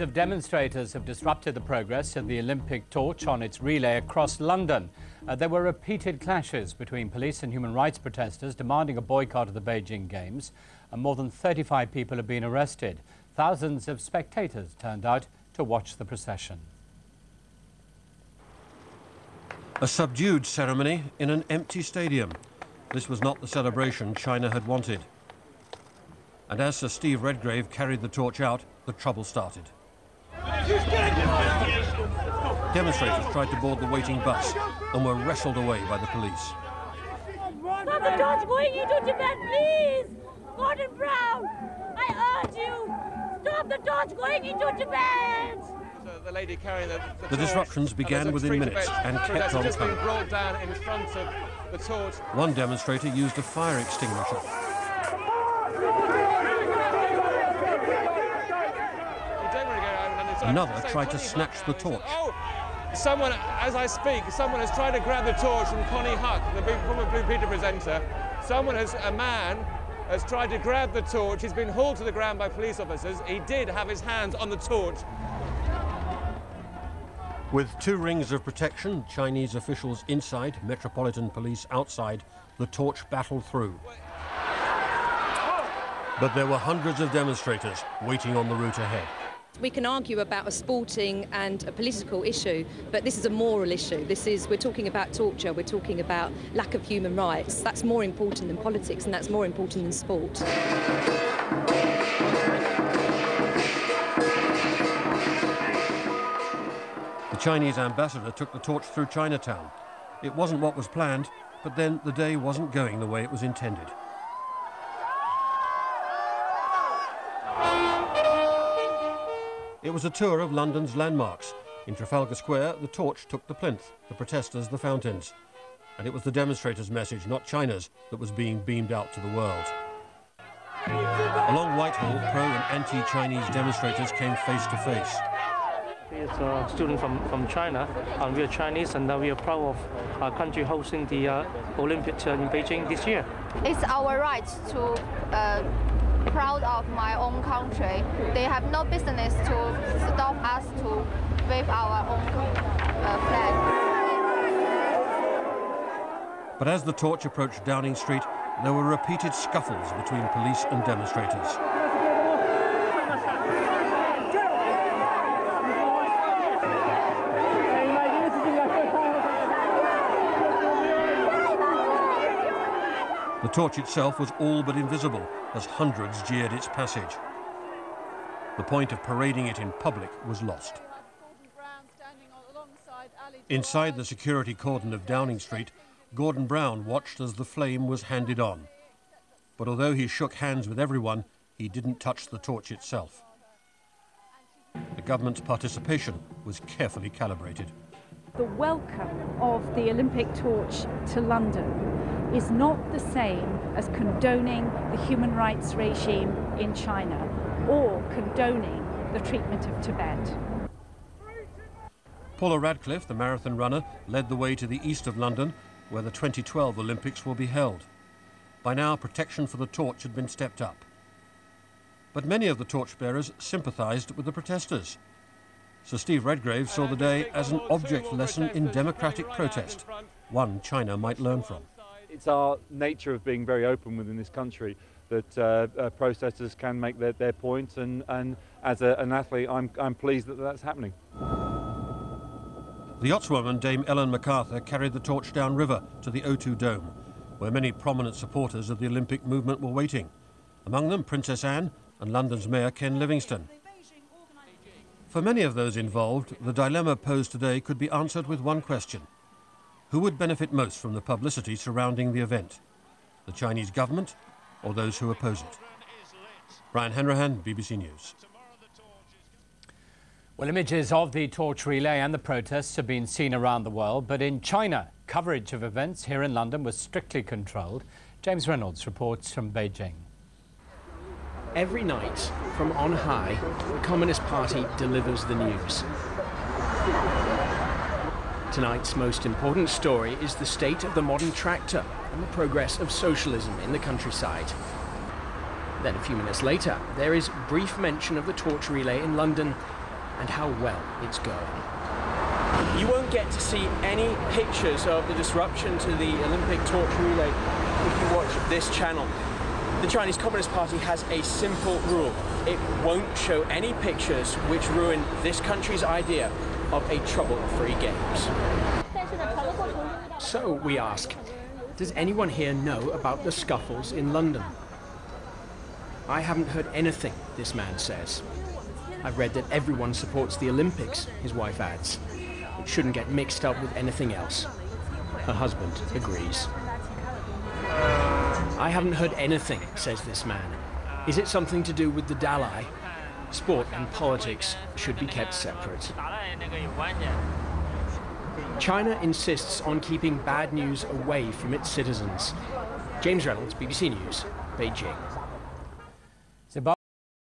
Of demonstrators have disrupted the progress of the Olympic torch on its relay across London. There were repeated clashes between police and human rights protesters demanding a boycott of the Beijing Games. More than 35 people have been arrested. Thousands of spectators turned out to watch the procession. A subdued ceremony in an empty stadium. This was not the celebration China had wanted. And as Sir Steve Redgrave carried the torch out, the trouble started. Demonstrators tried to board the waiting bus and were wrestled away by the police. Stop the torch going into Tibet, please! Gordon Brown, I urge you, stop the torch going into Tibet! The lady carrying the disruptions began within minutes and kept on coming. Brought down in front of the torch. One demonstrator used a fire extinguisher. Another tried to snatch the torch. Oh, someone, as I speak, someone has tried to grab the torch from Connie Huck, the former Blue Peter presenter. A man has tried to grab the torch. He's been hauled to the ground by police officers. He did have his hands on the torch. With 2 rings of protection, Chinese officials inside, Metropolitan Police outside, the torch battled through. But there were hundreds of demonstrators waiting on the route ahead. We can argue about a sporting and a political issue, but this is a moral issue. We're talking about torture, we're talking about lack of human rights. That's more important than politics, and that's more important than sport. The Chinese ambassador took the torch through Chinatown. It wasn't what was planned, but then the day wasn't going the way it was intended. It was a tour of London's landmarks. In Trafalgar Square, the torch took the plinth, the protesters the fountains. And it was the demonstrators' message, not China's, that was being beamed out to the world. Along Whitehall, pro- and anti-Chinese demonstrators came face to face. It's a student from China, and we are Chinese, and we are proud of our country hosting the Olympics in Beijing this year. It's our right to proud of my own country. They have no business to stop us to wave our own flag. But as the torch approached Downing Street, there were repeated scuffles between police and demonstrators. The torch itself was all but invisible as hundreds jeered its passage. The point of parading it in public was lost. Inside the security cordon of Downing Street, Gordon Brown watched as the flame was handed on. But although he shook hands with everyone, he didn't touch the torch itself. The government's participation was carefully calibrated. The welcome of the Olympic torch to London is not the same as condoning the human rights regime in China or condoning the treatment of Tibet. Paula Radcliffe, the marathon runner, led the way to the east of London, where the 2012 Olympics will be held. By now, protection for the torch had been stepped up. But many of the torchbearers sympathised with the protesters. Sir Steve Redgrave saw the day as an object lesson in democratic protest, one China might learn from. It's our nature of being very open within this country that protesters can make their point, and as an athlete, I'm pleased that that's happening. The yachtswoman Dame Ellen MacArthur carried the torch down river to the O2 Dome, where many prominent supporters of the Olympic movement were waiting. Among them, Princess Anne and London's Mayor Ken Livingstone. For many of those involved, the dilemma posed today could be answered with one question. Who would benefit most from the publicity surrounding the event? The Chinese government or those who oppose it? Brian Hanrahan, BBC News. Well, images of the torch relay and the protests have been seen around the world, but in China, coverage of events here in London was strictly controlled. James Reynolds reports from Beijing. Every night, from on high, the Communist Party delivers the news. Tonight's most important story is the state of the modern tractor and the progress of socialism in the countryside. Then a few minutes later, there is brief mention of the torch relay in London and how well it's going. You won't get to see any pictures of the disruption to the Olympic torch relay if you watch this channel. The Chinese Communist Party has a simple rule. It won't show any pictures which ruin this country's idea of a trouble-free games. So we ask, does anyone here know about the scuffles in London? I haven't heard anything, this man says. I've read that everyone supports the Olympics, his wife adds. It shouldn't get mixed up with anything else. Her husband agrees. I haven't heard anything, says this man. Is it something to do with the Dalai? Sport and politics should be kept separate. China insists on keeping bad news away from its citizens. James Reynolds, BBC News, Beijing.